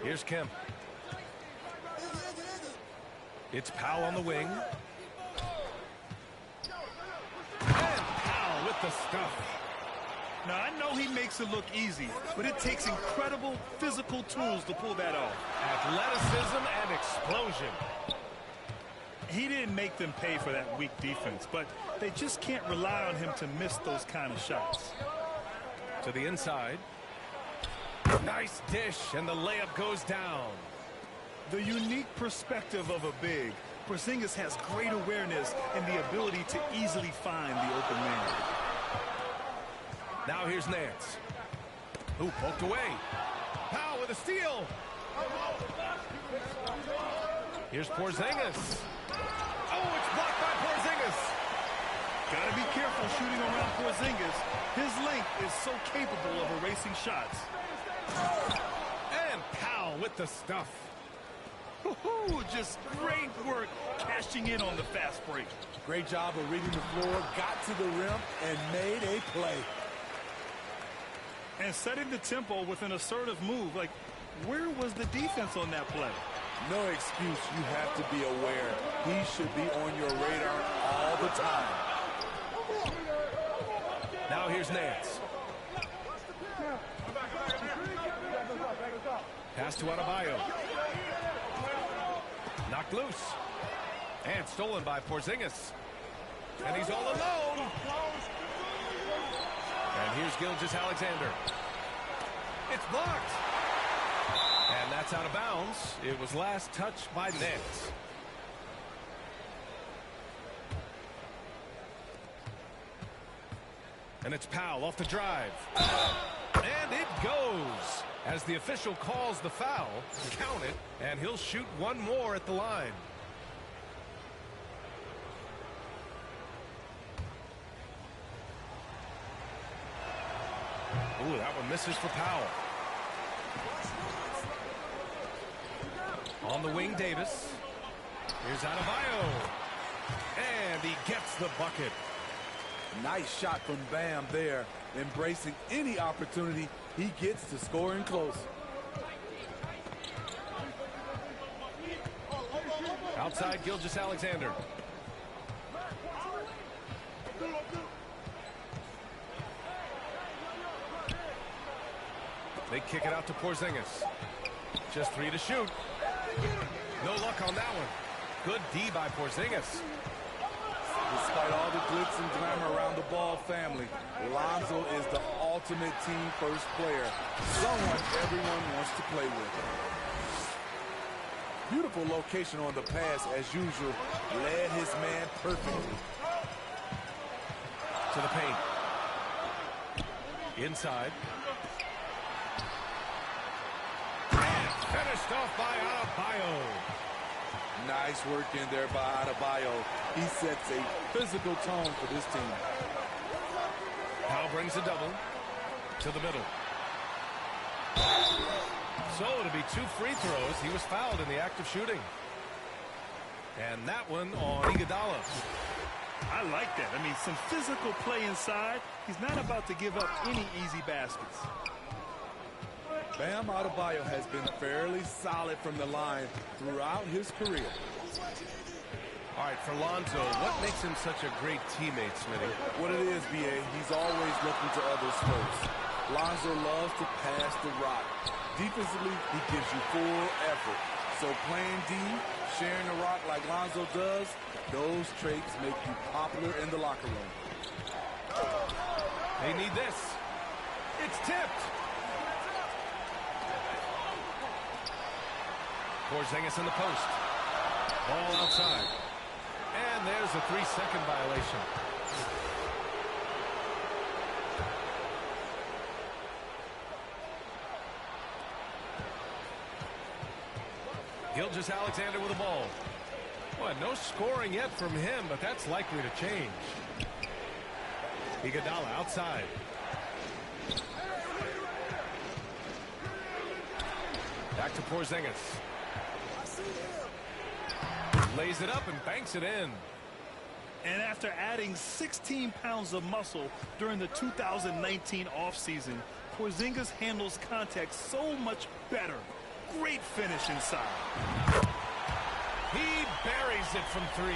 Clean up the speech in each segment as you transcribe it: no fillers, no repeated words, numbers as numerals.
Here's Kemp. It's Powell on the wing. And Powell with the stuff. Now, I know he makes it look easy, but it takes incredible physical tools to pull that off. Athleticism and explosion. He didn't make them pay for that weak defense, but they just can't rely on him to miss those kind of shots. To the inside. Nice dish, and the layup goes down. The unique perspective of a big. Porzingis has great awareness and the ability to easily find the open man. Now here's Nance. Who poked away. Powell with a steal. Here's Porzingis. Oh, it's blocked by Porzingis. Gotta be careful shooting around Porzingis. His length is so capable of erasing shots. And Powell with the stuff. Just great work cashing in on the fast break. Great job of reading the floor, got to the rim, and made a play. And setting the tempo with an assertive move. Like, where was the defense on that play? No excuse. You have to be aware. He should be on your radar all the time. Now here's Nance. Pass to Adebayo. Knocked loose. And stolen by Porzingis. And he's all alone. And here's Gilgeous-Alexander. It's blocked. And that's out of bounds. It was last touched by Nance. And it's Powell off the drive. And it goes. As the official calls the foul, count it, and he'll shoot one more at the line. Ooh, that one misses for Powell. On the wing, Davis. Here's Adebayo. And he gets the bucket. Nice shot from Bam there, embracing any opportunity he gets to score in close. Outside, Gilgeous-Alexander. They kick it out to Porzingis. Just 3 to shoot. No luck on that one. Good D by Porzingis. Despite all the glitz and glamour around the Ball family, Lonzo is the ultimate team-first player. Someone everyone wants to play with. Beautiful location on the pass, as usual. Led his man perfectly. To the paint. Inside. And finished off by Adebayo. Nice work in there by Adebayo. He sets a physical tone for this team. Powell brings a double to the middle. So to be 2 free throws, he was fouled in the act of shooting. And that one on Iguodala. I like that. I mean, some physical play inside. He's not about to give up any easy baskets. Bam Adebayo has been fairly solid from the line throughout his career. All right, for Lonzo, what makes him such a great teammate, Smitty? What it is, B.A., he's always looking to others first. Lonzo loves to pass the rock. Defensively, he gives you full effort. So playing D, sharing the rock like Lonzo does, those traits make you popular in the locker room. They need this. It's tipped. Porzingis in the post. Ball outside. And there's a 3-second violation. Gilgeous-Alexander with the ball. Well, no scoring yet from him, but that's likely to change. Iguodala outside. Back to Porzingis. Lays it up and banks it in. And after adding 16 pounds of muscle during the 2019 offseason, Porzingis handles contact so much better. Great finish inside. He buries it from 3.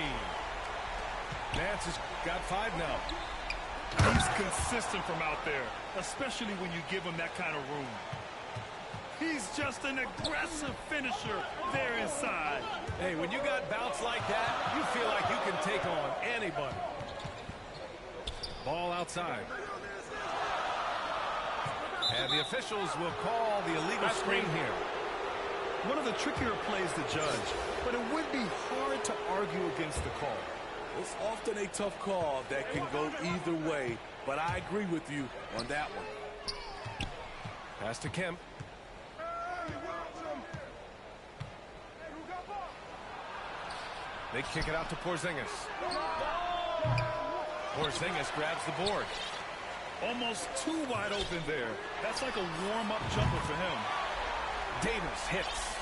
Nance has got 5 now. He's consistent from out there, especially when you give him that kind of room. He's just an aggressive finisher there inside. Hey, when you got bounce like that, you feel like you can take on anybody. Ball outside. And the officials will call the illegal screen here. One of the trickier plays to judge, but it would be hard to argue against the call. It's often a tough call that can go either way, but I agree with you on that one. Pass to Kemp. They kick it out to Porzingis. Porzingis grabs the board. Almost too wide open there. That's like a warm-up jumper for him. Davis hits.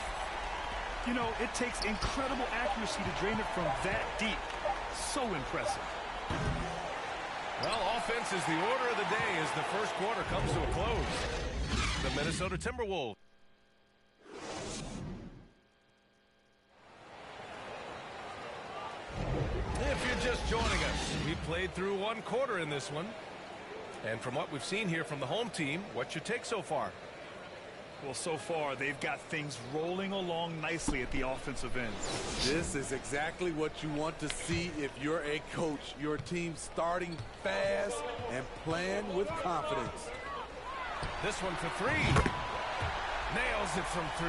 You know, it takes incredible accuracy to drain it from that deep. So impressive. Well, offense is the order of the day as the first quarter comes to a close. The Minnesota Timberwolves. If you're just joining us, we played through 1 quarter in this one. And from what we've seen here from the home team, what's your take so far? Well, so far, they've got things rolling along nicely at the offensive end. This is exactly what you want to see if you're a coach. Your team starting fast and playing with confidence. This one for 3. Nails it from 3.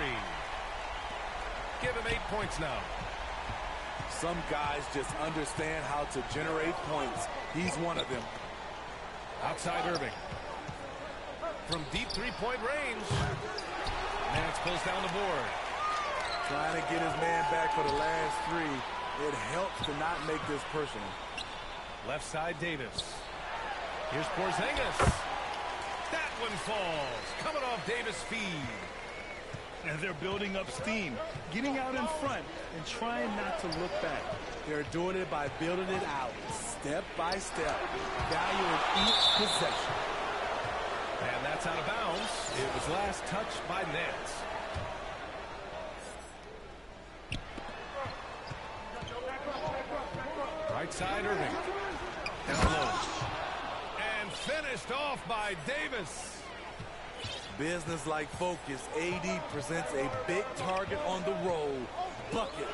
Give him 8 points now. Some guys just understand how to generate points. He's one of them. Outside Irving. From deep 3-point range. Nance pulls down the board. Trying to get his man back for the last 3. It helps to not make this personal. Left side Davis. Here's Porzingis. That one falls. Coming off Davis' feed. And they're building up steam, getting out in front and trying not to look back. They're doing it by building it out, step by step, valuing each possession. And that's out of bounds. It was last touched by Nance. Right side Irving. Down low. And finished off by Davis. Business-like focus. AD presents a big target on the roll. Bucket.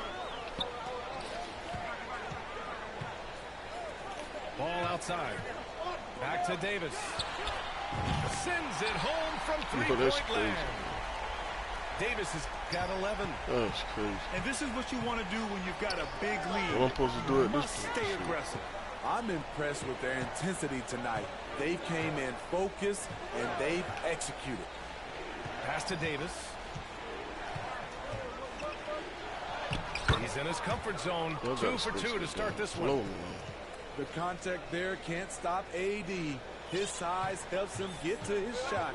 Ball outside. Back to Davis. Sends it home from 3-point land. Davis has got 11. That's crazy. And this is what you want to do when you've got a big lead. What I'm supposed to do at this Must point? stay aggressive. I'm impressed with their intensity tonight. They came in focused and they've executed. Pass to Davis. He's in his comfort zone. 2 for 2 to start this one. The contact there can't stop AD. His size helps him get to his shot.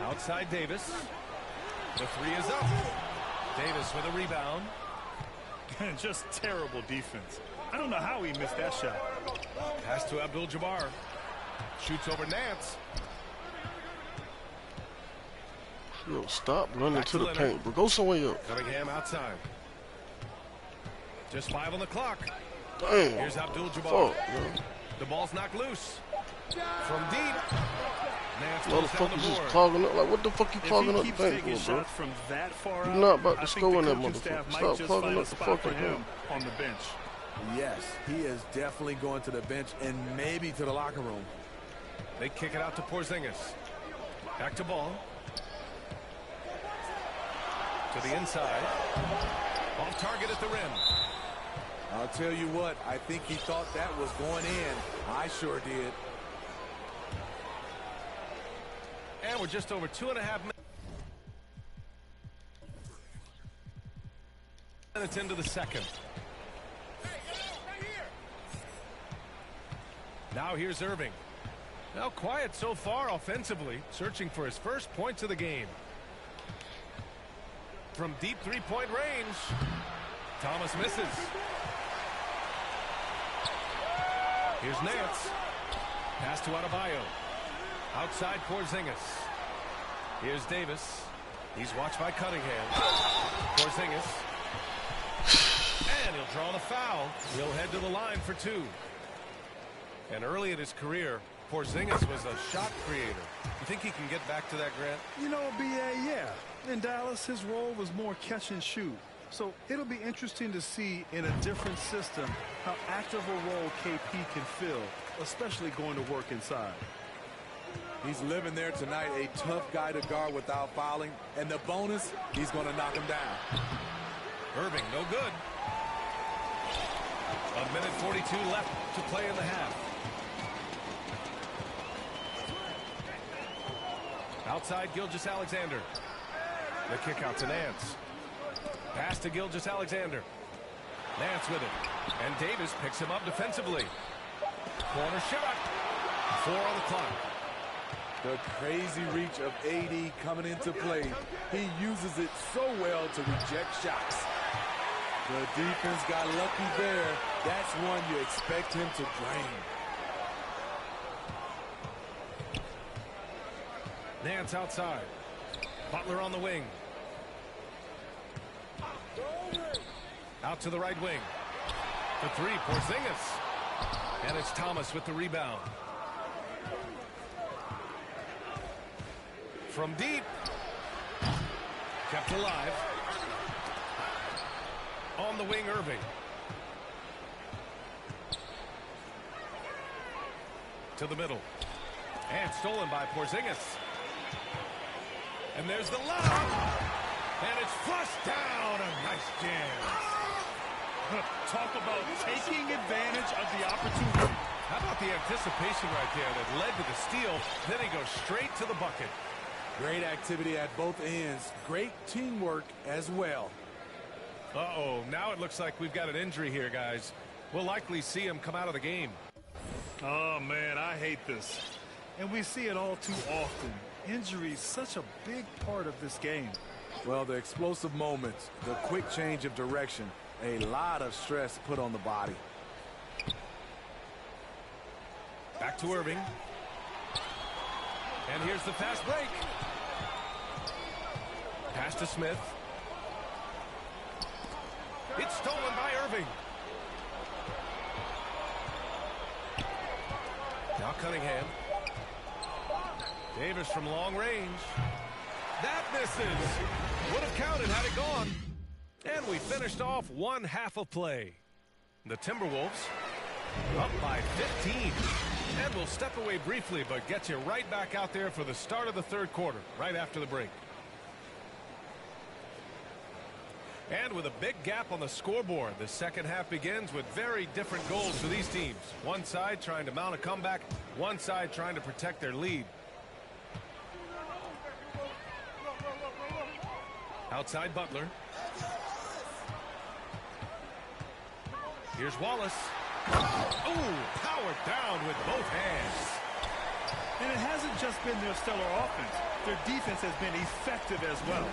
Outside Davis. The 3 is up. Davis with a rebound. Just terrible defense. I don't know how he missed that shot. Pass to Abdul-Jabbar. Shoots over Nance. Yo, stop running Back to to the Leonard. paint, but go somewhere else. Cunningham outside. Just 5 on the clock. Damn. Here's Abdul-Jabbar. Fuck, man. The ball's knocked loose. From deep. Nance pulls down Motherfuckers the just board. clogging up. Like, what the fuck you clogging If up he the keeps paint taking for, bro? shots from that far You're out, not about to I think score in the that coaching staff motherfucker. might Stop just clogging find a up the spot for fucking him on the bench. Yes, he is definitely going to the bench and maybe to the locker room. They kick it out to Porzingis. Back to ball. To the inside. Off target at the rim. I'll tell you what, I think he thought that was going in. I sure did. And we're just over 2.5 minutes into the second. Now here's Irving. Now quiet so far offensively, searching for his first points of the game. From deep 3-point range, Thomas misses. Here's Nance. Pass to Adebayo. Outside Porzingis. Here's Davis. He's watched by Cunningham. Porzingis. And he'll draw the foul. He'll head to the line for two. And early in his career, Porzingis was a shot creator. You think he can get back to that, Grant? You know, B.A., yeah. In Dallas, his role was more catch and shoot. So it'll be interesting to see in a different system how active a role KP can fill, especially going to work inside. He's living there tonight, a tough guy to guard without fouling. And the bonus, he's going to knock him down. Irving, no good. A minute 42 left to play in the half. Outside Gilgeous-Alexander. The kick out to Nance. Pass to Gilgeous-Alexander. Nance with it. And Davis picks him up defensively. Corner shot. 4 on the clock. The crazy reach of AD coming into play. He uses it so well to reject shots. The defense got lucky there. That's one you expect him to drain. Nance outside. Butler on the wing. Out to the right wing. For three, Porzingis. And it's Thomas with the rebound. From deep. Kept alive. On the wing, Irving. To the middle. And stolen by Porzingis. And there's the lob. And it's flushed down. A nice jam. Talk about taking advantage of the opportunity. How about the anticipation right there that led to the steal? Then he goes straight to the bucket. Great activity at both ends. Great teamwork as well. Uh-oh, now it looks like we've got an injury here, guys. We'll likely see him come out of the game. Oh, man, I hate this. And we see it all too often. Injury such a big part of this game. Well, the explosive moments, the quick change of direction, a lot of stress put on the body. Back to Irving. And here's the fast break. Pass to Smith. It's stolen by Irving. Now Cunningham. Davis from long range. That misses. Would have counted had it gone. And we finished off one half of play. The Timberwolves up by 15. And we'll step away briefly, but get you right back out there for the start of the third quarter, right after the break. And with a big gap on the scoreboard, the second half begins with very different goals for these teams. One side trying to mount a comeback, one side trying to protect their lead. Outside Butler. Here's Wallace. Oh, powered down with both hands. And it hasn't just been their stellar offense. Their defense has been effective as well.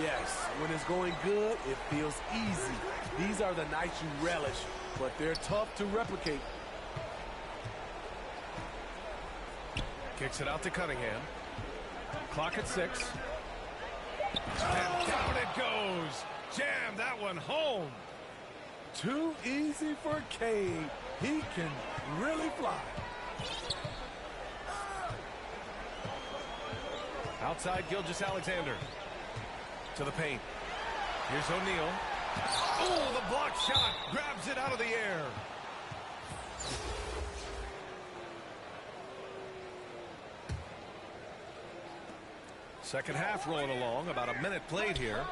Yes, when it's going good, it feels easy. These are the nights you relish, but they're tough to replicate. Kicks it out to Cunningham. Clock at 6. And down it goes. Jam that one home. Too easy for Cade. He can really fly. Outside Gilgeous-Alexander. To the paint. Here's O'Neal. Oh, the block shot. Grabs it out of the air. Second half rolling along. About a minute played here.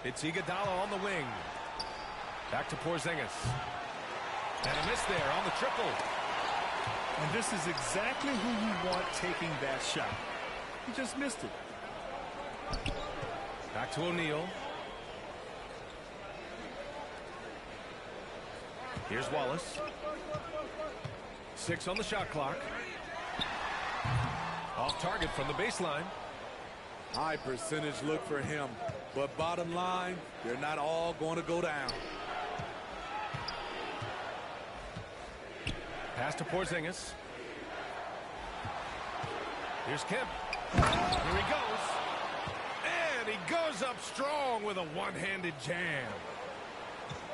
It's Iguodala on the wing. Back to Porzingis. And a miss there on the triple. And this is exactly who you want taking that shot. He just missed it. Back to O'Neal. Here's Wallace. 6 on the shot clock. Off target from the baseline. High percentage look for him. But bottom line, they're not all going to go down. Pass to Porzingis. Here's Kemp. Here he goes. And he goes up strong with a one-handed jam.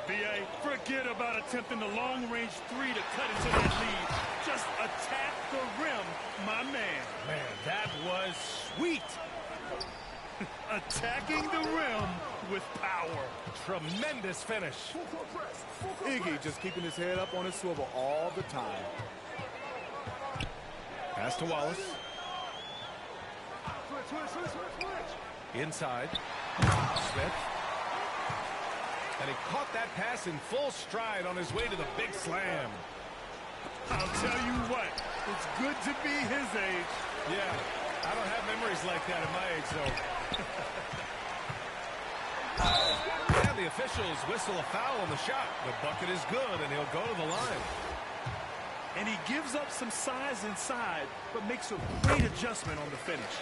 B.A., forget about attempting the long-range three to cut into that lead. Just attack the rim, my man. Man, that was sweet. Attacking the rim with power. Tremendous finish. Iggy just keeping his head up on his swivel all the time. Pass to Wallace. Inside. Smith. And he caught that pass in full stride on his way to the big slam. I'll tell you what, it's good to be his age. Yeah, I don't have memories like that at my age, though. And the officials whistle a foul on the shot. The bucket is good, and he'll go to the line. And he gives up some size inside, but makes a great adjustment on the finish.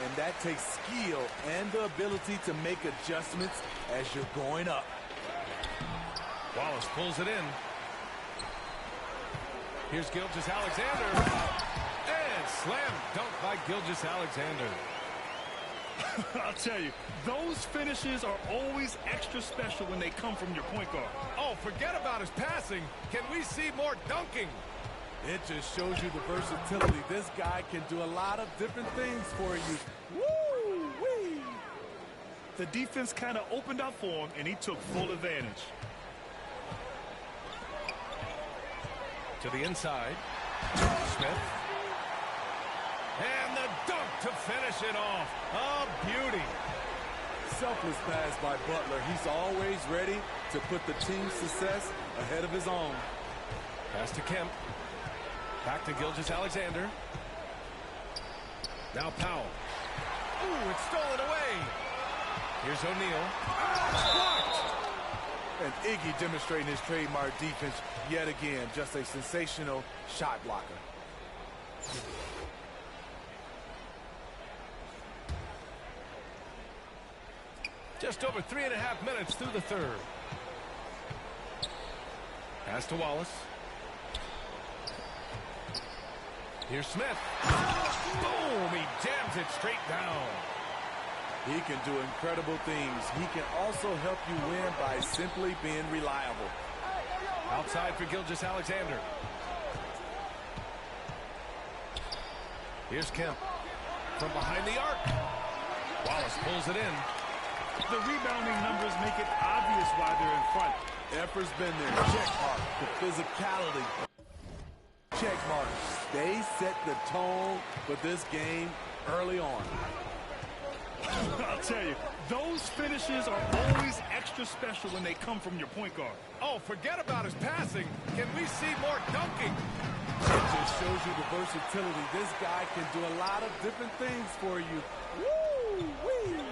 And that takes skill and the ability to make adjustments as you're going up. Wallace pulls it in. Here's Gilgeous-Alexander. And slam dunk by Gilgeous-Alexander. I'll tell you, those finishes are always extra special when they come from your point guard. Oh, forget about his passing. Can we see more dunking? It just shows you the versatility. This guy can do a lot of different things for you. Woo-wee! The defense kind of opened up for him, and he took full advantage. To the inside. Smith. And the dunk to finish it off. A beauty. Selfless pass by Butler. He's always ready to put the team's success ahead of his own. Pass to Kemp. Back to Gilgeous-Alexander. Now Powell. Ooh, it's stolen away. Here's O'Neal. Blocked. And Iggy demonstrating his trademark defense yet again. Just a sensational shot blocker. Just over 3.5 minutes through the third. Pass to Wallace. Here's Smith. Boom! He jams it straight down. He can do incredible things. He can also help you win by simply being reliable. Outside for Gilgeous-Alexander. Here's Kemp. From behind the arc. Wallace pulls it in. The rebounding numbers make it obvious why they're in front. Effort's been there. Check mark. The physicality. Check mark. They set the tone for this game early on. I'll tell you, those finishes are always extra special when they come from your point guard. Oh, forget about his passing. Can we see more dunking? It just shows you the versatility. This guy can do a lot of different things for you. Woo-wee!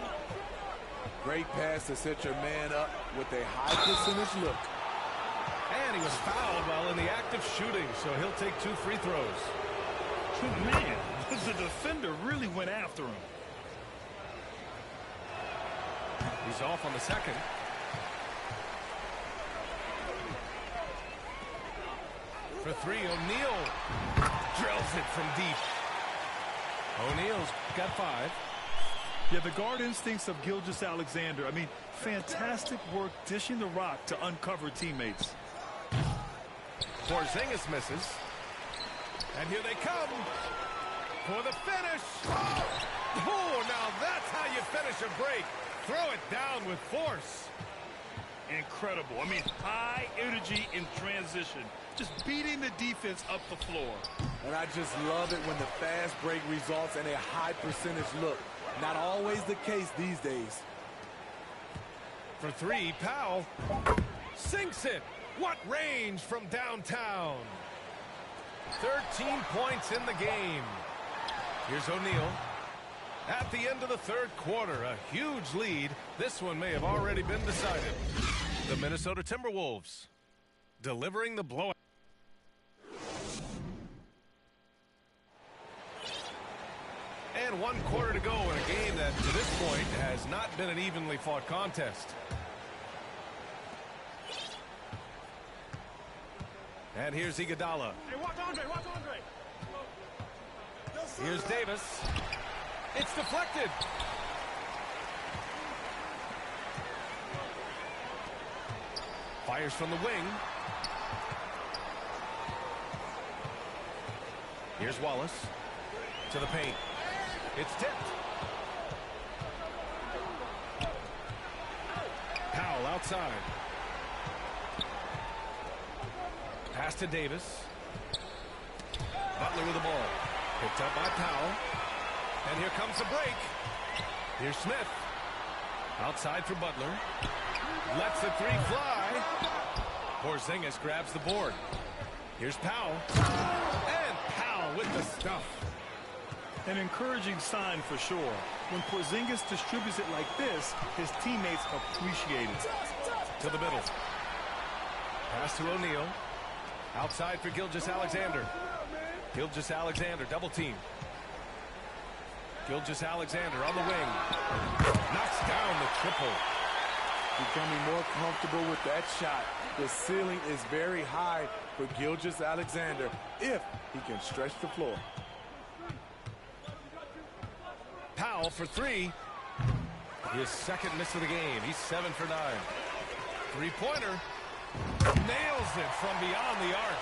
Great pass to set your man up with a high percentage look. And he was fouled while in the act of shooting, so he'll take 2 free throws. Man, the defender really went after him. He's off on the second. For 3, O'Neal drills it from deep. O'Neal's got 5. Yeah, the guard instincts of Gilgeous-Alexander. I mean, fantastic work dishing the rock to uncover teammates. Porzingis misses. And here they come for the finish. Oh, now that's how you finish a break. Throw it down with force. Incredible. I mean, high energy in transition. Just beating the defense up the floor. And I just love it when the fast break results in a high percentage look. Not always the case these days. For 3, Powell sinks it. What range from downtown. 13 points in the game. Here's O'Neal. At the end of the third quarter, a huge lead. This one may have already been decided. The Minnesota Timberwolves delivering the blowout. And 1 quarter to go in a game that, to this point, has not been an evenly fought contest. And here's Iguodala. Hey, watch Andre, watch Andre. Here's Davis. It's deflected. Fires from the wing. Here's Wallace to the paint. It's tipped. Powell outside. Pass to Davis. Butler with the ball. Picked up by Powell. And here comes the break. Here's Smith. Outside for Butler. Lets the three fly. Porzingis grabs the board. Here's Powell. And Powell with the stuff. An encouraging sign for sure. When Porzingis distributes it like this, his teammates appreciate it. To the middle. Pass to O'Neal. Outside for Gilgeous-Alexander. Gilgeous-Alexander double team. Gilgeous-Alexander on the wing. Knocks down the triple. Becoming more comfortable with that shot. The ceiling is very high for Gilgeous-Alexander if he can stretch the floor. Powell for three. His second miss of the game. He's 7 for 9. Three-pointer. Nails it from beyond the arc.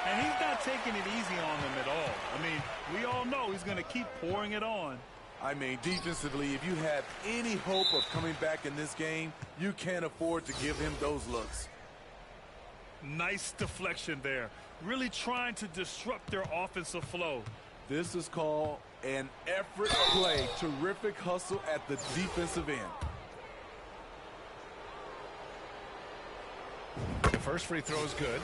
And he's not taking it easy on them at all. I mean, we all know he's going to keep pouring it on. I mean, defensively, if you have any hope of coming back in this game, you can't afford to give him those looks. Nice deflection there. Really trying to disrupt their offensive flow. This is called an effort play. Terrific hustle at the defensive end. The first free throw is good.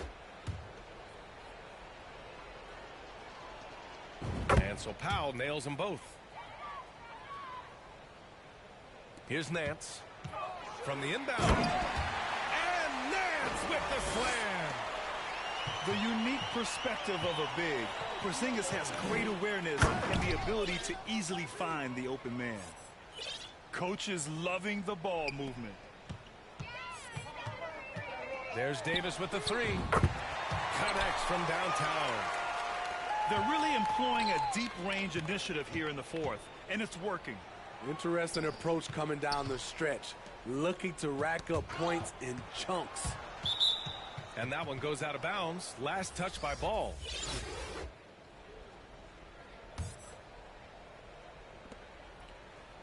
And so Powell nails them both. Here's Nance from the inbound. And Nance with the slam. The unique perspective of a big. Porzingis has great awareness and the ability to easily find the open man. Coach is loving the ball movement. There's Davis with the three. Connects from downtown. They're really employing a deep range initiative here in the fourth, and it's working. Interesting approach coming down the stretch. Looking to rack up points in chunks. And that one goes out of bounds. Last touch by Ball.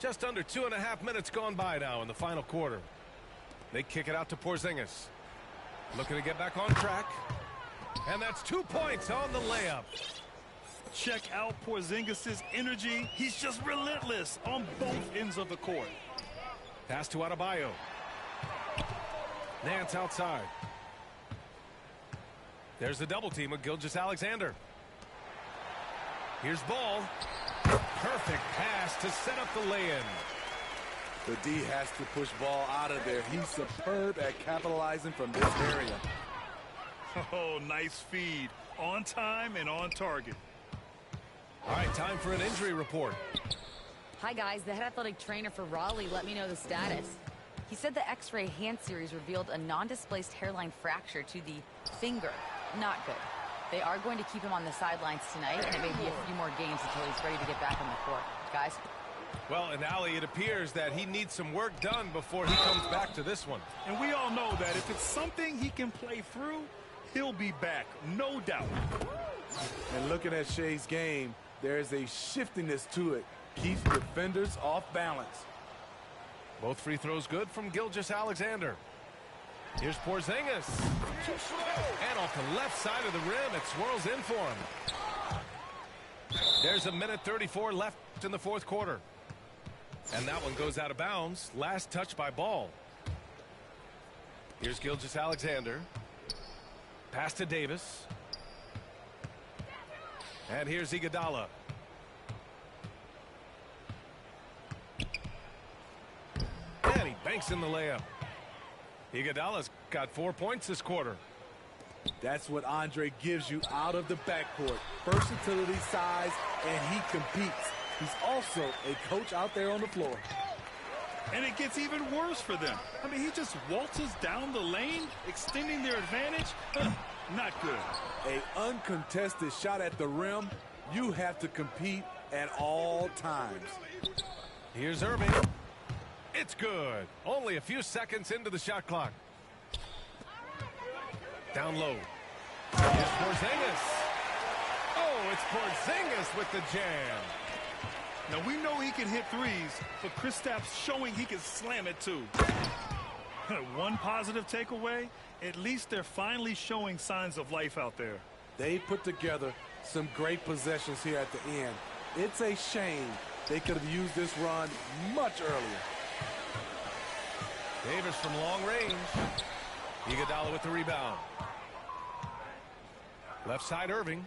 Just under 2.5 minutes gone by now in the final quarter. They kick it out to Porzingis. Looking to get back on track. And that's 2 points on the layup. Check out Porzingis' energy. He's just relentless on both ends of the court. Pass to Adebayo. Nance outside. There's the double team with Gilgeous-Alexander. Here's Ball. Perfect pass to set up the lay-in. The D has to push Ball out of there. He's superb at capitalizing from this area. Oh, nice feed. On time and on target. All right, time for an injury report. Hi, guys. The head athletic trainer for Raleigh let me know the status. He said the X-ray hand series revealed a non-displaced hairline fracture to the finger. Not good. They are going to keep him on the sidelines tonight, and it may be a few more games until he's ready to get back on the court. Guys? Well, and Allie, it appears that he needs some work done before he comes back to this one. And we all know that if it's something he can play through, he'll be back, no doubt. And looking at Shea's game, there's a shiftiness to it. Keeps defenders off balance. Both free throws good from Gilgeous-Alexander. Here's Porzingis. And off the left side of the rim, it swirls in for him. There's a minute 34 left in the fourth quarter. And that one goes out of bounds. Last touch by Ball. Here's Gilgeous-Alexander. Pass to Davis. And here's Iguodala. And he banks in the layup. Iguodala's got 4 points this quarter. That's what Andre gives you out of the backcourt. Versatility, size, and he competes. He's also a coach out there on the floor. And it gets even worse for them. I mean, he just waltzes down the lane, extending their advantage. Not good. A uncontested shot at the rim. You have to compete at all times. Here's Irving. It's good. Only a few seconds into the shot clock. Down low. Here's Porzingis. Oh, it's Porzingis with the jam. Now, we know he can hit threes, but Kristaps showing he can slam it too. One positive takeaway, at least they're finally showing signs of life out there. They put together some great possessions here at the end. It's a shame they could have used this run much earlier. Davis from long range. Iguodala with the rebound. Left side, Irving.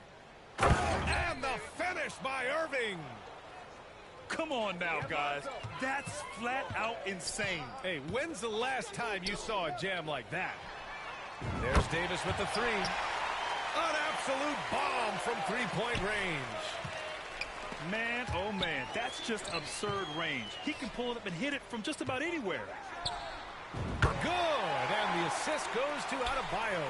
And the finish by Irving. Come on now, guys. That's flat out insane. Hey, when's the last time you saw a jam like that? There's Davis with the three. An absolute bomb from three-point range. Man, oh man, that's just absurd range. He can pull it up and hit it from just about anywhere. Good, and the assist goes to Adebayo.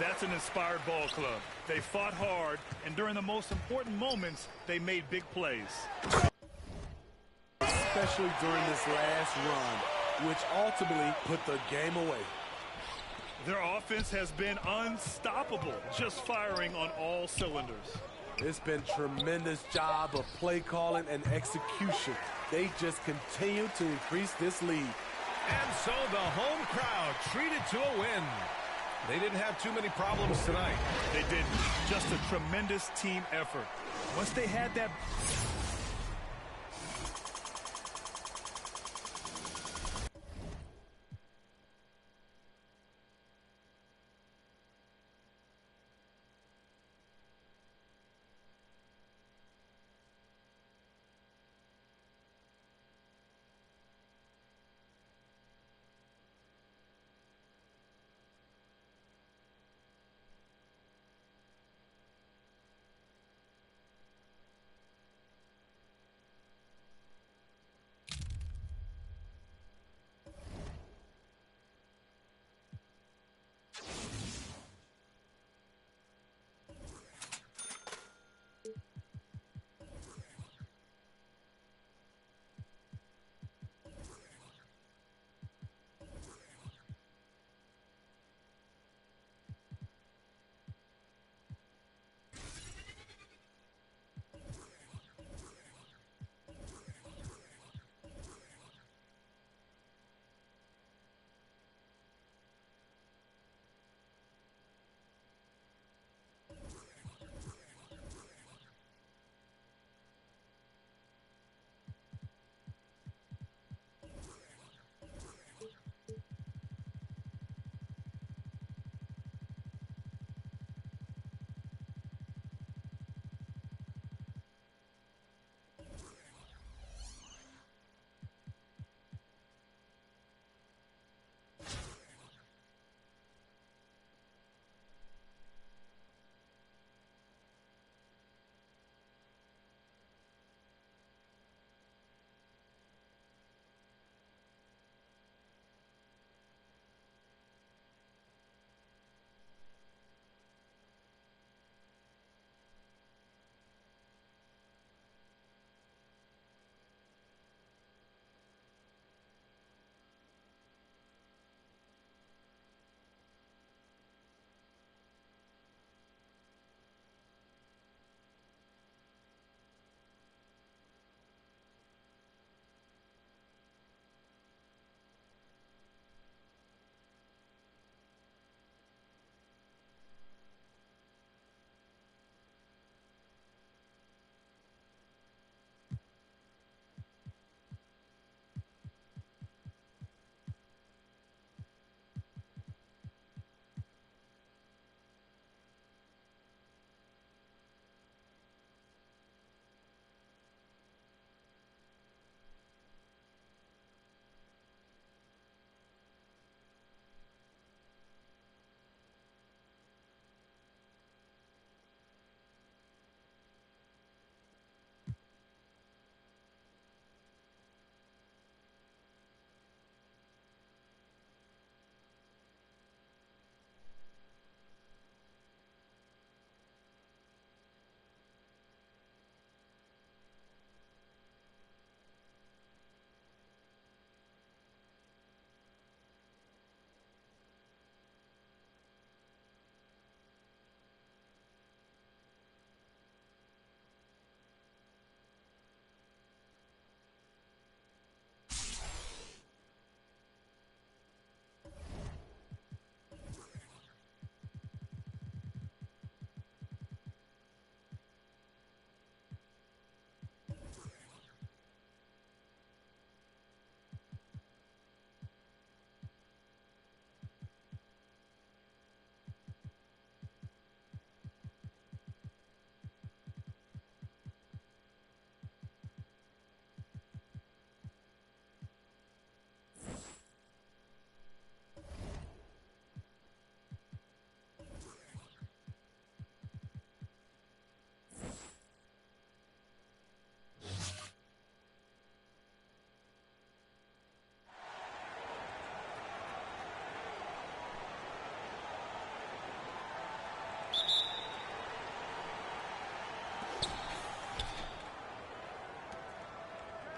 That's an inspired ball club. They fought hard, and during the most important moments, they made big plays. Especially during this last run, which ultimately put the game away. Their offense has been unstoppable, just firing on all cylinders. It's been tremendous job of play calling and execution. They just continue to increase this lead. And so the home crowd treated to a win. They didn't have too many problems tonight. They didn't. Just a tremendous team effort. Once they had that...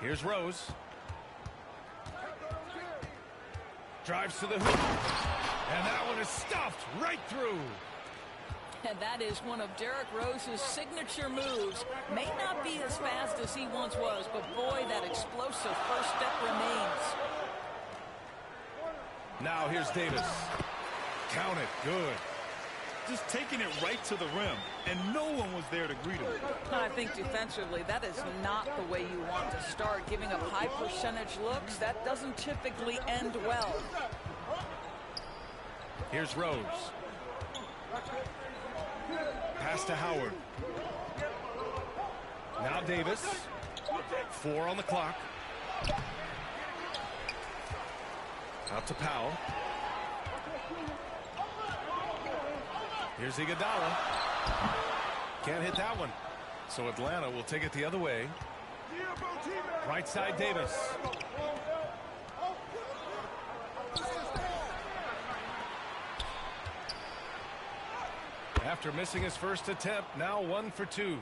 Here's Rose. Drives to the hoop. And that one is stuffed right through. And that is one of Derrick Rose's signature moves. May not be as fast as he once was, but boy, that explosive first step remains. Now here's Davis. Count it. Good. Just taking it right to the rim, and no one was there to greet him. I think defensively, that is not the way you want to start. Giving up high percentage looks, that doesn't typically end well. Here's Rose. Pass to Howard. Now Davis. 4 on the clock. Out to Powell. Here's Iguodala. Can't hit that one. So Atlanta will take it the other way. Right side Davis. After missing his first attempt, now 1 for 2.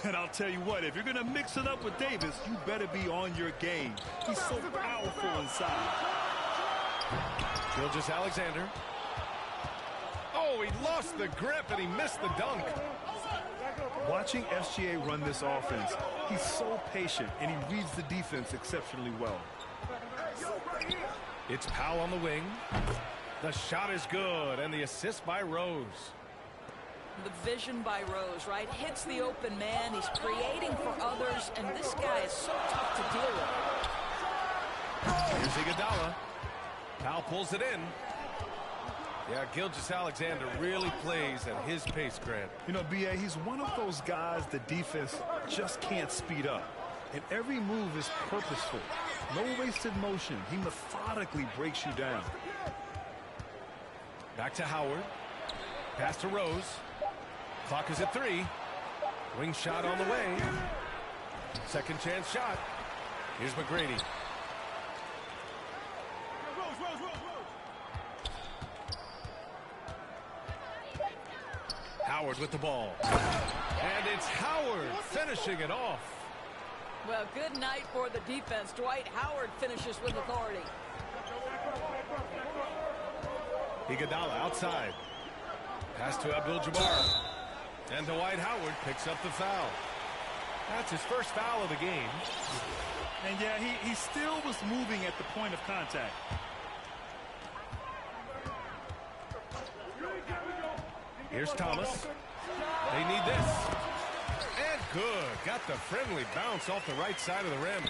And I'll tell you what, if you're going to mix it up with Davis, you better be on your game. He's so powerful inside. Gilgeous-Alexander. Oh, he lost the grip and he missed the dunk. Watching SGA run this offense, he's so patient and he reads the defense exceptionally well. It's Powell on the wing. The shot is good, and the assist by Rose. The vision by Rose, right? Hits the open man. He's creating for others, and this guy is so tough to deal with. Here's Iguodala. Powell pulls it in. Yeah, Gilgeous-Alexander really plays at his pace, Grant. You know, B.A., he's one of those guys the defense just can't speed up. And every move is purposeful. No wasted motion. He methodically breaks you down. Back to Howard. Pass to Rose. Clock is at 3. Wing shot on the way. Second chance shot. Here's McGrady. Howard with the ball. And it's Howard finishing it off. Well, good night for the defense. Dwight Howard finishes with authority. Iguodala outside. Pass to Abdul-Jabbar. And Dwight Howard picks up the foul. That's his first foul of the game. And yeah, he still was moving at the point of contact. Here's Thomas. They need this. And good. Got the friendly bounce off the right side of the rim.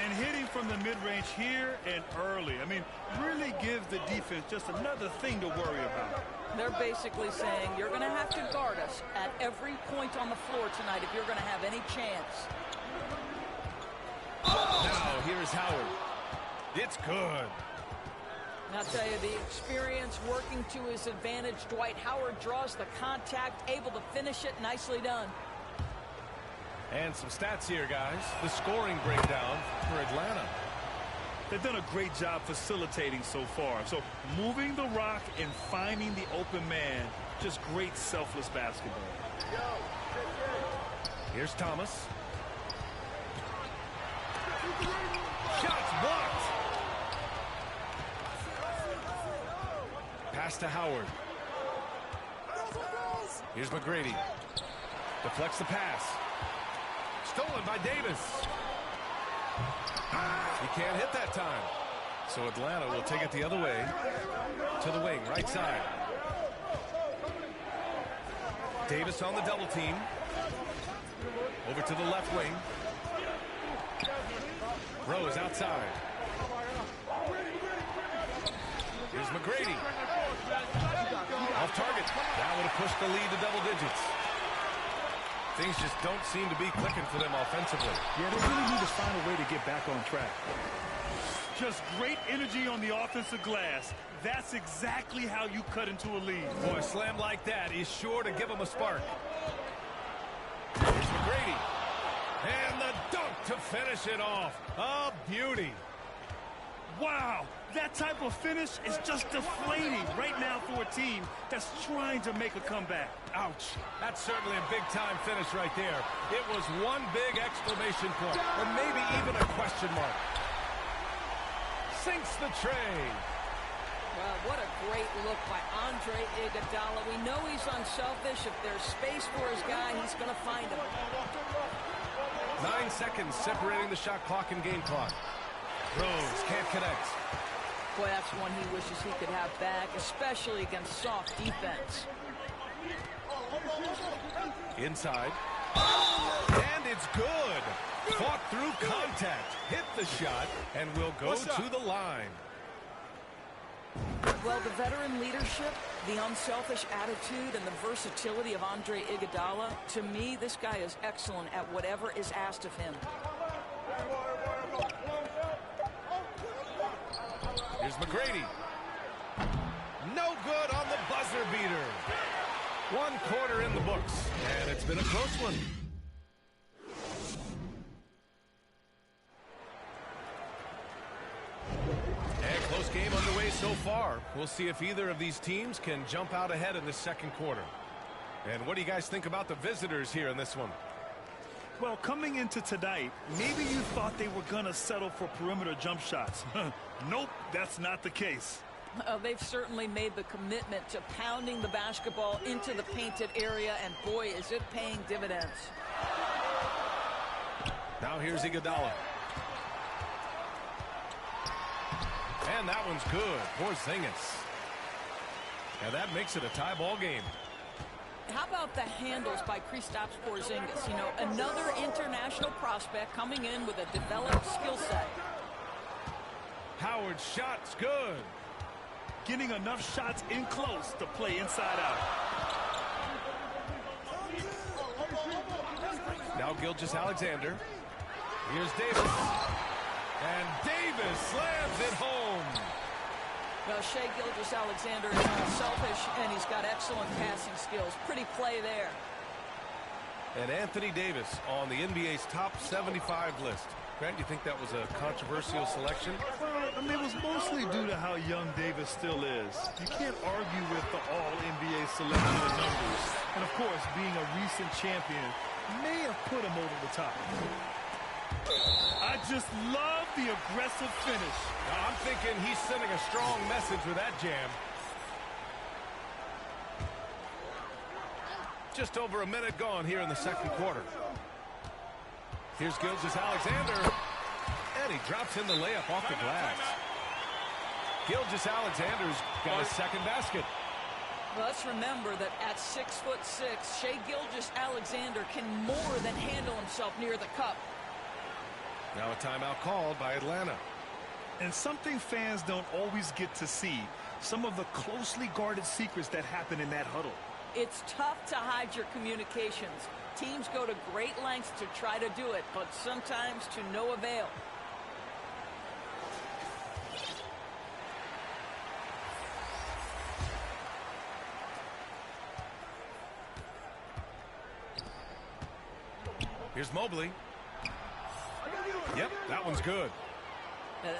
And hitting from the mid-range here and early. I mean, really gives the defense just another thing to worry about. They're basically saying you're going to have to guard us at every point on the floor tonight if you're going to have any chance. Now here's Howard. It's good. And I'll tell you, the experience working to his advantage. Dwight Howard draws the contact, able to finish it. Nicely done. And some stats here, guys. The scoring breakdown for Atlanta. They've done a great job facilitating so far. So moving the rock and finding the open man, just great selfless basketball. Here's Thomas. Shots blocked. Pass to Howard. Here's McGrady. Deflects the pass. Stolen by Davis. He can't hit that time. So Atlanta will take it the other way. To the wing, right side. Davis on the double team. Over to the left wing. Rose outside. Here's McGrady. Off target. That would have pushed the lead to double digits. Things just don't seem to be clicking for them offensively. Yeah, they really need to find a way to get back on track. Just great energy on the offensive glass. That's exactly how you cut into a lead. Boy, a slam like that is sure to give them a spark. Here's McGrady. And the dunk to finish it off. A beauty. Wow, that type of finish is just deflating right now for a team that's trying to make a comeback. Ouch. That's certainly a big-time finish right there. It was one big exclamation point, or maybe even a question mark. Sinks the tray. Well, what a great look by Andre Iguodala. We know he's unselfish. If there's space for his guy, he's going to find him. 9 seconds separating the shot clock and game clock. Rose can't connect. Boy, that's one he wishes he could have back, especially against soft defense. Inside. And it's good. Fought through contact. Hit the shot and will go to the line. Well, the veteran leadership, the unselfish attitude, and the versatility of Andre Iguodala, to me, this guy is excellent at whatever is asked of him. Here's McGrady. No good on the buzzer beater. 1 quarter in the books, and it's been a close one. And close game underway so far. We'll see if either of these teams can jump out ahead in the second quarter. And what do you guys think about the visitors here in this one? Well, coming into tonight, maybe you thought they were going to settle for perimeter jump shots. Nope, that's not the case. They've certainly made the commitment to pounding the basketball into the painted area, and boy, is it paying dividends. Now here's Iguodala. And that one's good. Porzingis. And that makes it a tie ball game. How about the handles by Kristaps Porzingis? You know, another international prospect coming in with a developed skill set. Howard's shot's good. Getting enough shots in close to play inside out. Now Gilgeous-Alexander. Here's Davis. And Davis slams it home. Well, Shai Gilgeous-Alexander is unselfish, and he's got excellent passing skills. Pretty play there. And Anthony Davis on the NBA's top 75 list. Grant, you think that was a controversial selection? Well, I mean, it was mostly due to how young Davis still is. You can't argue with the all-NBA selection of numbers. And, of course, being a recent champion may have put him over the top. I just love the aggressive finish. Now, I'm thinking he's sending a strong message with that jam. Just over a minute gone here in the second quarter. Here's Gilgeous-Alexander. And he drops in the layup off the glass. Gilgeous-Alexander's got his second basket. Well, let's remember that at 6'6", Shai Gilgeous-Alexander can more than handle himself near the cup. Now a timeout called by Atlanta. And something fans don't always get to see, some of the closely guarded secrets that happen in that huddle. It's tough to hide your communications. Teams go to great lengths to try to do it, but sometimes to no avail. Here's Mobley. Yep, that one's good.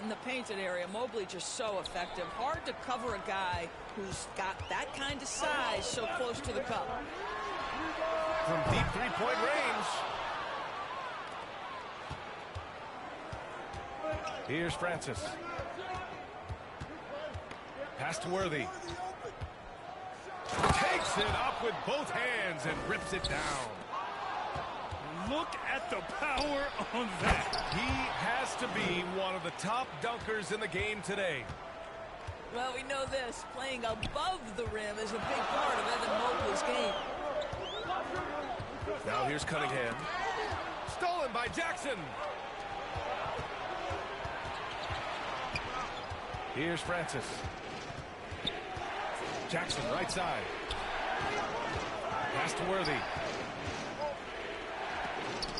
In the painted area, Mobley just so effective. Hard to cover a guy who's got that kind of size so close to the cup. From deep three-point range. Here's Francis. Pass to Worthy. Takes it up with both hands and rips it down. Look at the power on that. He has to be one of the top dunkers in the game today. Well, we know this. Playing above the rim is a big part of Evan Mobley's game. Now here's Cunningham. Stolen by Jackson. Here's Francis. Jackson, right side. Pass to Worthy.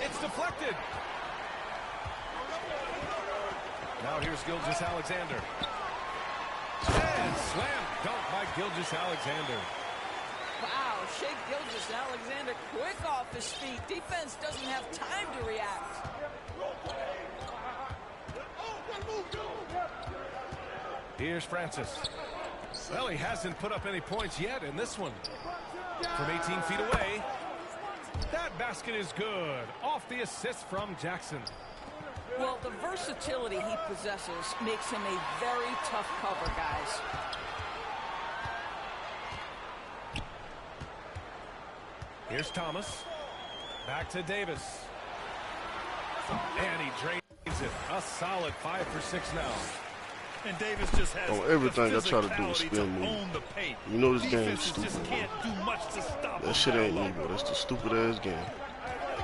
It's deflected. Now here's Gilgeous-Alexander. And slam dunk by Gilgeous-Alexander. Wow, Shai Gilgeous-Alexander quick off his feet. Defense doesn't have time to react. Here's Francis. Well, he hasn't put up any points yet in this one. From 18 feet away. That basket is good. Off the assist from Jackson. Well, the versatility he possesses makes him a very tough cover, guys. Here's Thomas. Back to Davis. And he drains it. A solid 5 for 6 now. And Davis just has everything I try to do is spin move. You know this game's stupid. That shit ain't me, bro. That's the stupid ass game.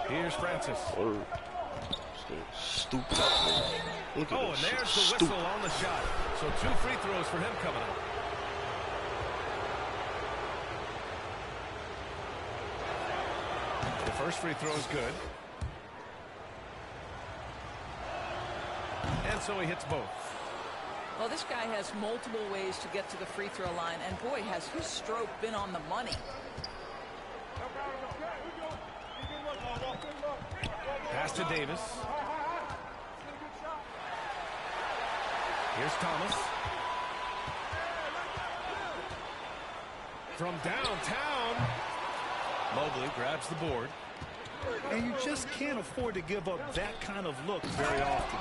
Here's Francis. Stupid. Look at and there's the whistle on the shot. So 2 free throws for him coming up. The first free throw is good. And so he hits both. Well, this guy has multiple ways to get to the free throw line, and boy, has his stroke been on the money. Pass to Davis. Here's Thomas. From downtown. Mobley grabs the board. And you just can't afford to give up that kind of look very often.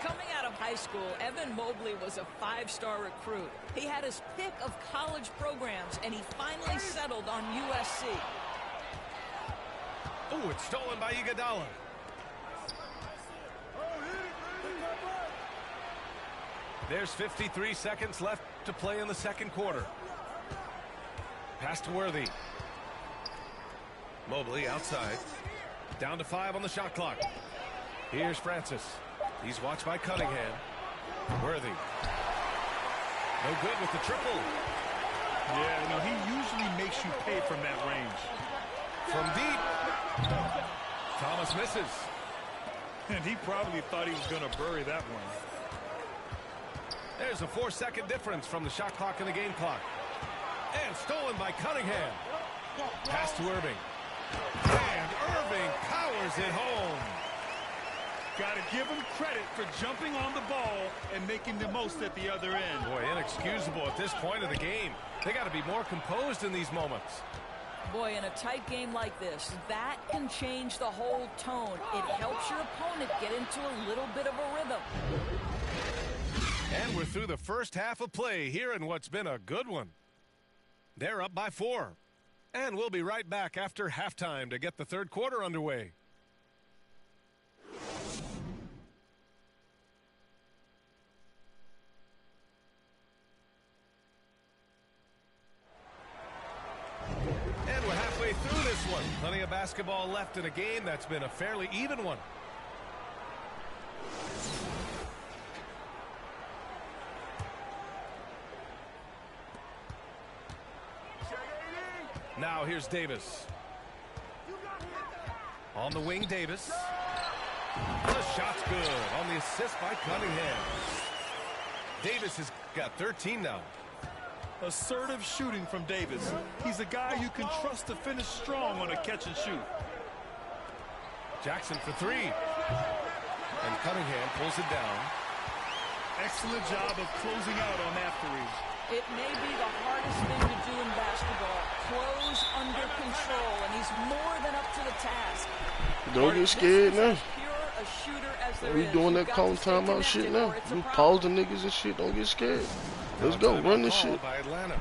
Coming out of high school, Evan Mobley was a 5-star recruit. He had his pick of college programs, and he finally settled on USC. Oh, it's stolen by Iguodala. There's 53 seconds left to play in the second quarter. Pass to Worthy. Mobley outside. Down to 5 on the shot clock. Here's Francis. He's watched by Cunningham. Worthy. No good with the triple. Yeah, no, he usually makes you pay from that range. From deep. Thomas misses. And he probably thought he was going to bury that one. There's a 4-second difference from the shot clock and the game clock. And stolen by Cunningham. Pass to Irving. And Irving powers it home. Got to give him credit for jumping on the ball and making the most at the other end. Boy, inexcusable at this point of the game. They got to be more composed in these moments. Boy, in a tight game like this, that can change the whole tone. It helps your opponent get into a little bit of a rhythm. And we're through the first half of play here in what's been a good one. They're up by 4. And we'll be right back after halftime to get the third quarter underway. And we're halfway through this one. Plenty of basketball left in a game that's been a fairly even one. Now here's Davis. On the wing, Davis. The shot's good on the assist by Cunningham. Davis has got 13 now. Assertive shooting from Davis. He's a guy you can trust to finish strong on a catch and shoot. Jackson for 3. And Cunningham pulls it down. Excellent job of closing out on that 3. It may be the hardest thing to do in basketball. Close under control, and he's more than up to the task. Don't get scared now. A shooter as there We is. doing that calling timeout shit now. You pause the niggas and shit. Don't get scared. Let's go. Run this shit. By Atlanta.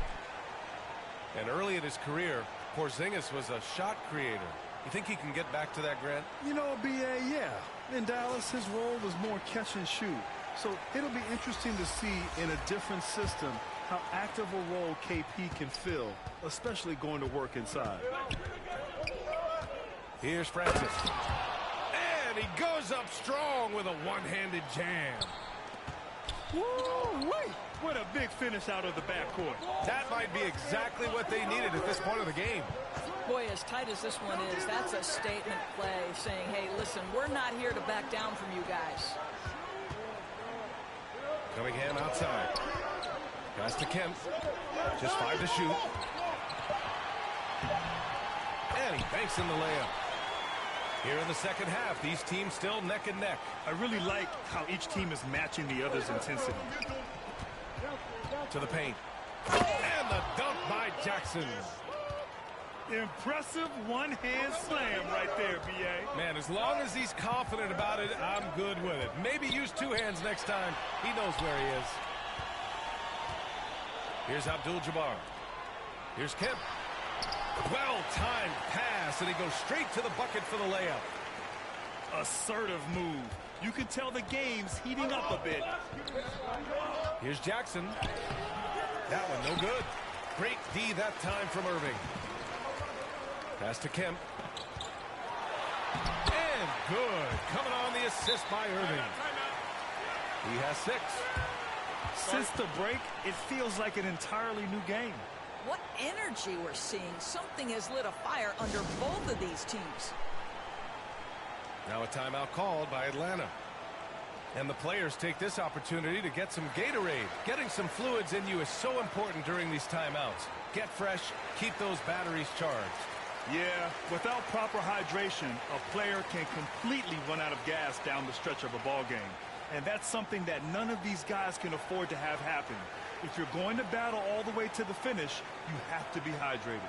And early in his career, Porzingis was a shot creator. You think he can get back to that, Grant? You know, B.A., yeah. In Dallas, his role was more catch and shoot. So it'll be interesting to see in a different system how active a role KP can fill, especially going to work inside. Here's Francis. And he goes up strong with a one-handed jam. Woo-wee! What a big finish out of the backcourt. That might be exactly what they needed at this point of the game. Boy, as tight as this one is, that's a statement play saying, hey, listen, we're not here to back down from you guys. Cunningham outside. Pass to Kemp. Just 5 to shoot. And he banks in the layup. Here in the second half, these teams still neck and neck. I really like how each team is matching the other's intensity. To the paint. And the dunk by Jackson. Impressive one-hand slam right there, B.A. Man, as long as he's confident about it, I'm good with it. Maybe use two hands next time. He knows where he is. Here's Abdul-Jabbar. Here's Kemp. Well-timed pass, and he goes straight to the bucket for the layup. Assertive move. You can tell the game's heating up a bit. Here's Jackson. That one no good. Great D that time from Irving. Pass to Kemp. And good. Coming on the assist by Irving. He has 6. Since the break, it feels like an entirely new game. What energy we're seeing. Something has lit a fire under both of these teams. Now a timeout called by Atlanta. And the players take this opportunity to get some Gatorade. Getting some fluids in you is so important during these timeouts. Get fresh, keep those batteries charged. Yeah, without proper hydration, a player can completely run out of gas down the stretch of a ball game. And that's something that none of these guys can afford to have happen. If you're going to battle all the way to the finish, you have to be hydrated.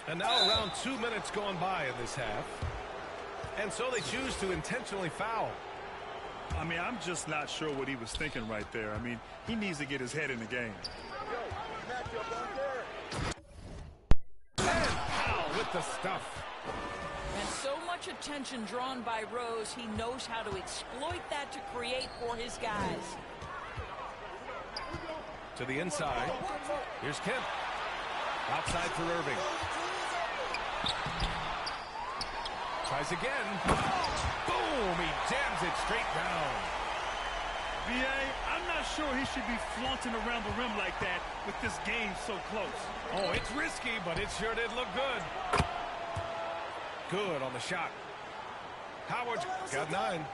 And now around 2 minutes gone by in this half. And so they choose to intentionally foul. I mean, I'm just not sure what he was thinking right there. I mean, he needs to get his head in the game. And Powell with the stuff. And so much attention drawn by Rose, he knows how to exploit that to create for his guys. To the inside. Here's Kemp. Outside for Irving. Tries again. Boom! He jams it straight down. B.A., I'm not sure he should be flaunting around the rim like that with this game so close. Oh, it's risky, but it sure did look good. Good on the shot. Howard's got 9.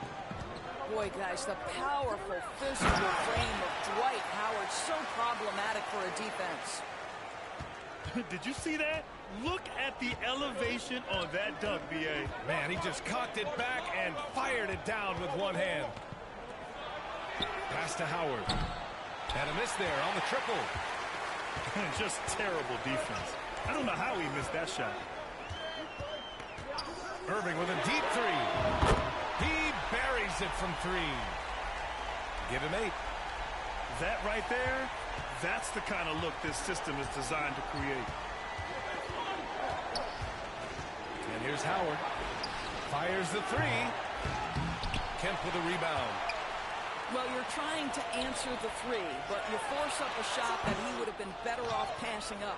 Boy, guys, the powerful physical frame of Dwight Howard, so problematic for a defense. Did you see that? Look at the elevation on that dunk, B.A. Man, he just cocked it back and fired it down with one hand. Pass to Howard. And a miss there on the triple. Just terrible defense. I don't know how he missed that shot. Irving with a deep 3. He buries it from 3. Give him 8. That right there, that's the kind of look this system is designed to create. And here's Howard. Fires the 3. Kemp with a rebound. Well, you're trying to answer the 3, but you force up a shot that he would have been better off passing up.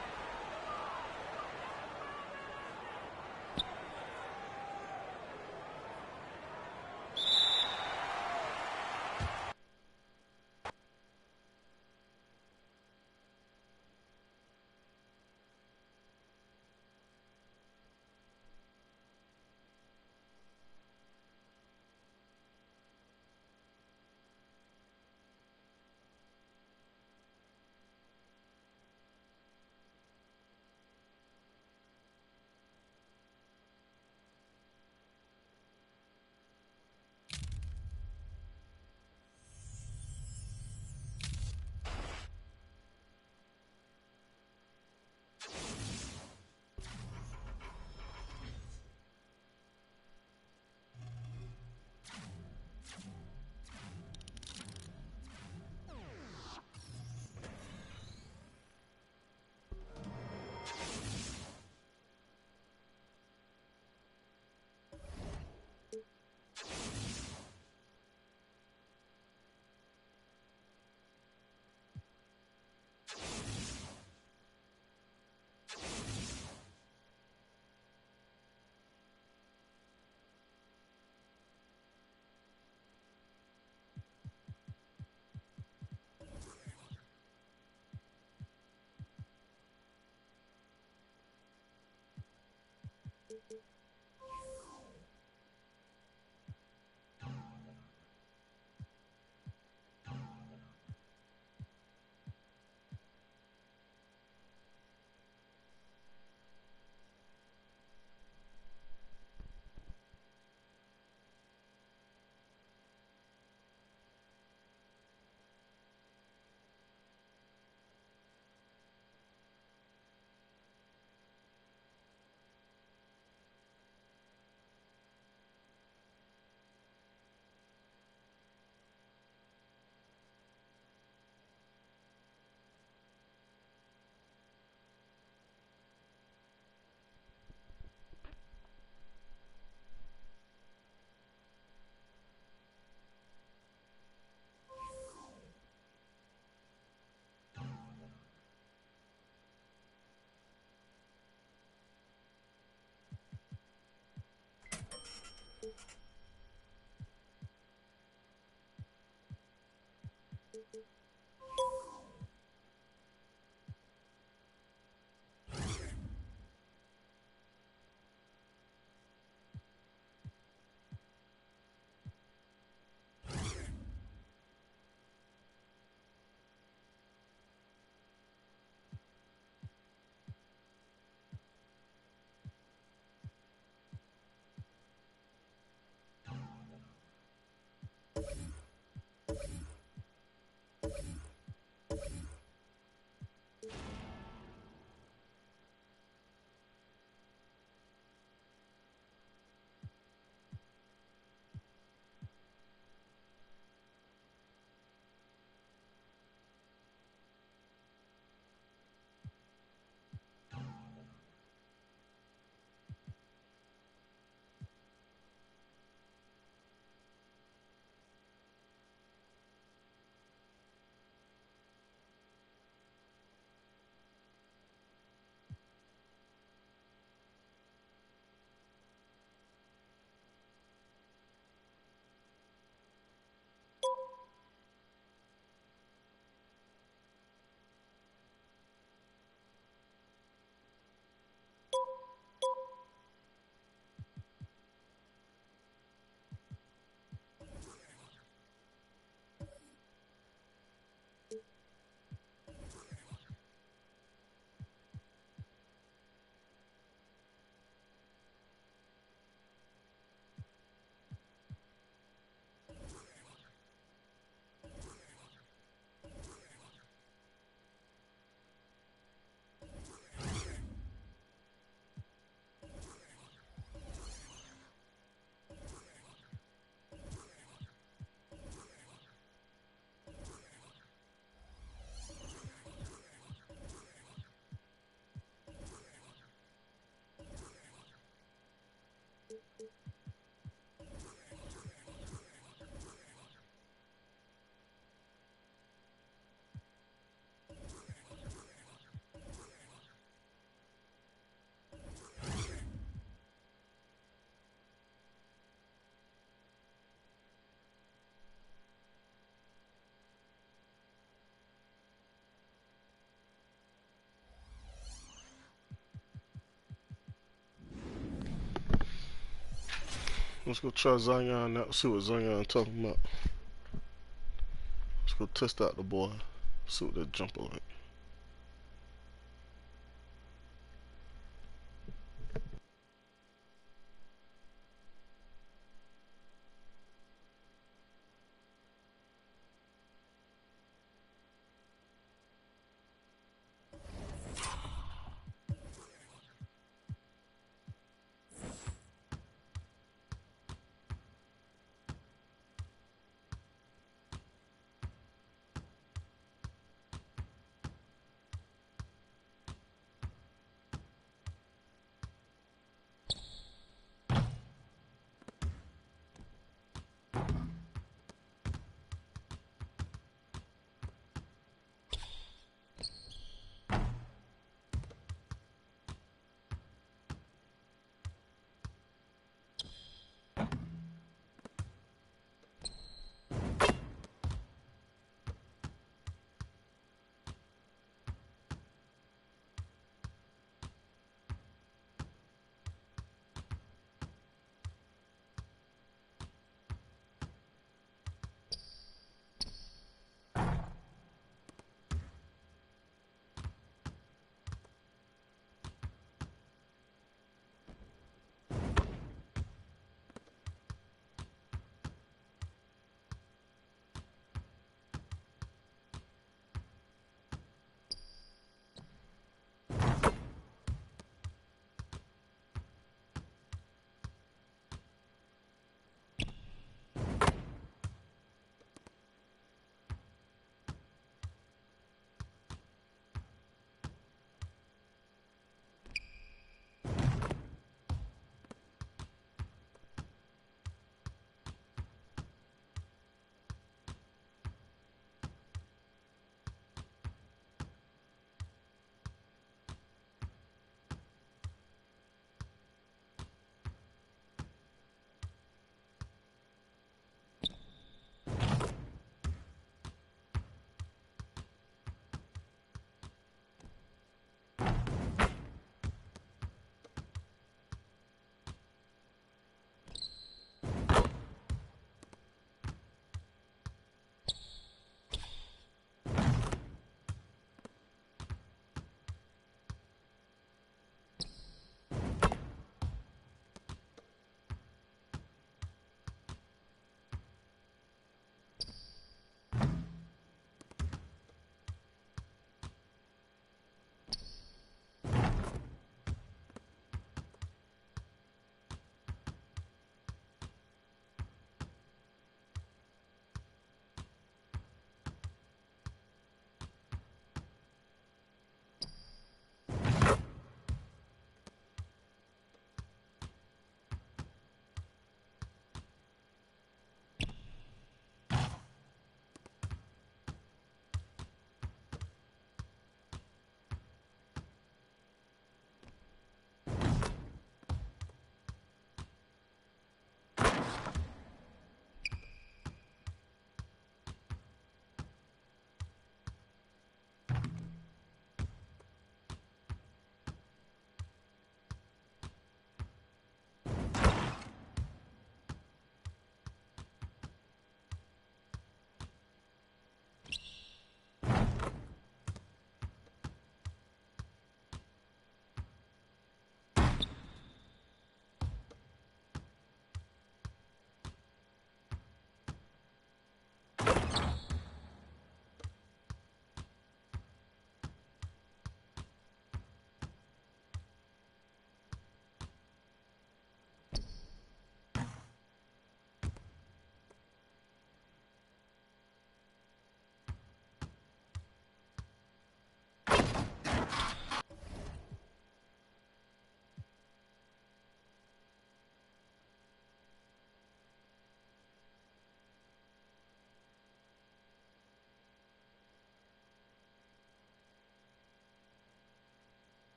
Let's go try Zion out, see what Zion talking about. Let's go test out the boy, see what that jumper like.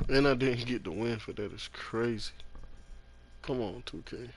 And I didn't get the win for that. It's crazy. Come on, 2K.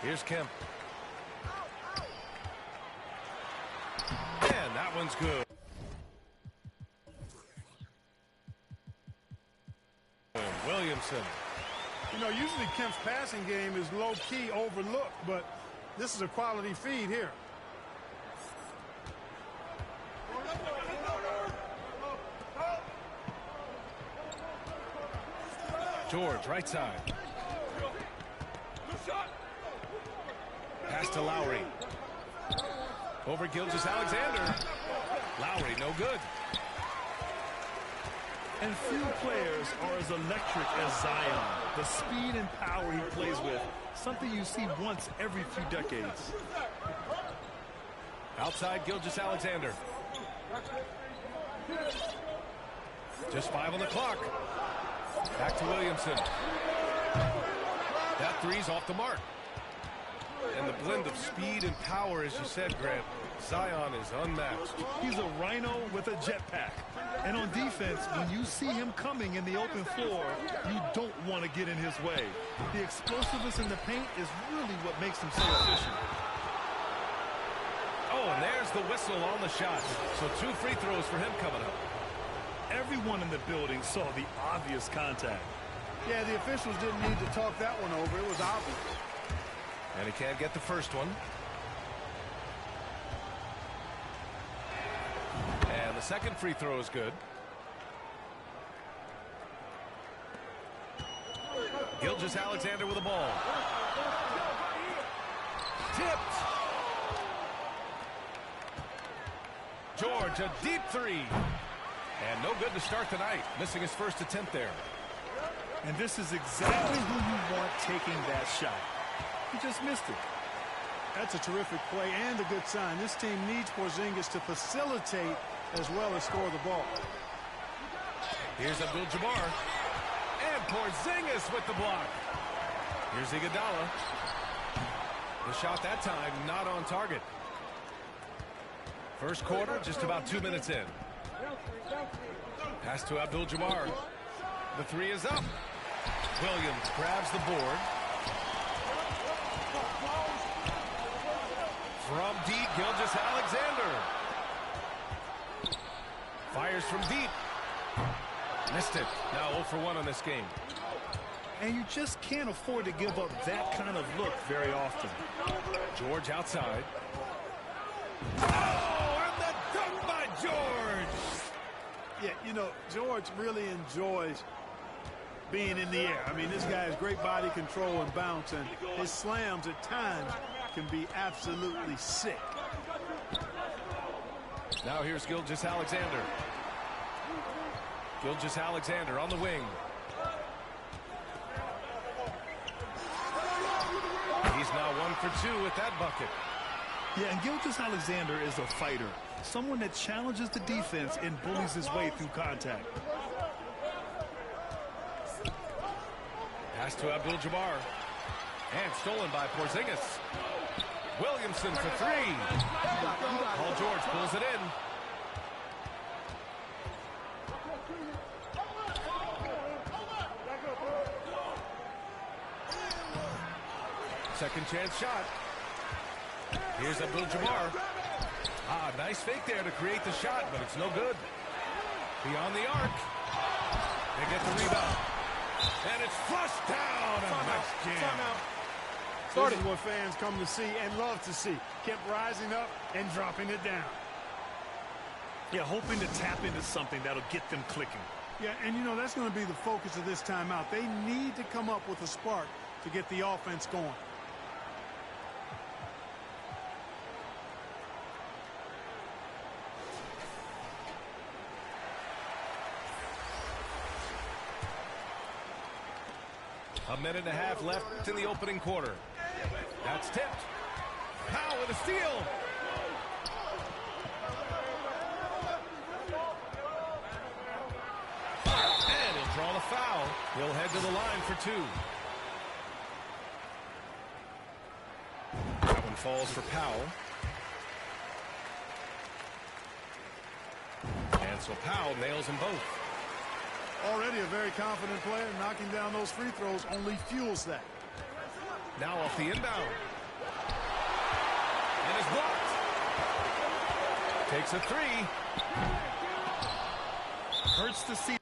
Here's Kemp. And that one's good. Williamson. You know, usually Kemp's passing game is low-key overlooked, but this is a quality feed here. George, right side. Pass to Lowry. Over Gilgeous-Alexander. Lowry, no good. And few players are as electric as Zion. The speed and power he plays with, something you see once every few decades. Outside Gilgeous-Alexander. Just 5 on the clock. Back to Williamson. That three's off the mark. And the blend of speed and power, as you said, Grant, Zion is unmatched. He's a rhino with a jetpack. And on defense, when you see him coming in the open floor, you don't want to get in his way. The explosiveness in the paint is really what makes him so efficient. Oh, and there's the whistle on the shot. So 2 free throws for him coming up. Everyone in the building saw the obvious contact. Yeah, the officials didn't need to talk that one over. It was obvious. And he can't get the first one. And the second free throw is good. Gilgeous-Alexander with the ball. Tipped. George, a deep three. And no good to start tonight. Missing his first attempt there. And this is exactly who you want taking that shot. He just missed it. That's a terrific play and a good sign. This team needs Porzingis to facilitate as well as score the ball. Here's Abdul-Jabbar. And Porzingis with the block. Here's Iguodala. The shot that time not on target. First quarter, just about 2 minutes in. Pass to Abdul-Jabbar. The three is up. Williams grabs the board. From deep, Gilgeous-Alexander. Fires from deep. Missed it. Now 0 for 1 on this game. And you just can't afford to give up that kind of look very often. George outside. Oh, and the dunk by George. Yeah, you know, George really enjoys being in the air. I mean, this guy has great body control and bounce, and his slams at times can be absolutely sick. Now here's Gilgeous-Alexander. Gilgeous-Alexander on the wing. He's now 1 for 2 with that bucket. Yeah, and Gilgeous-Alexander is a fighter. Someone that challenges the defense and bullies his way through contact. Pass to Abdul-Jabbar. chance stolen by Porzingis. Williamson for three. Paul George pulls it in. Second chance shot. Here's Abdul-Jabbar. Nice fake there to create the shot, but it's no good. Beyond the arc. They get the rebound. And it's flushed down. A nice jam. This is what fans come to see and love to see. Kept rising up and dropping it down. Yeah, hoping to tap into something that'll get them clicking. Yeah, and you know, that's going to be the focus of this timeout. They need to come up with a spark to get the offense going. A minute and a half left in the opening quarter. That's tipped. Powell with a steal. And he'll draw the foul. He'll head to the line for two. That one falls for Powell. And so Powell nails them both. Already a very confident player. Knocking down those free throws only fuels that. Now off the inbound. And is blocked. Takes a three. Hurts to see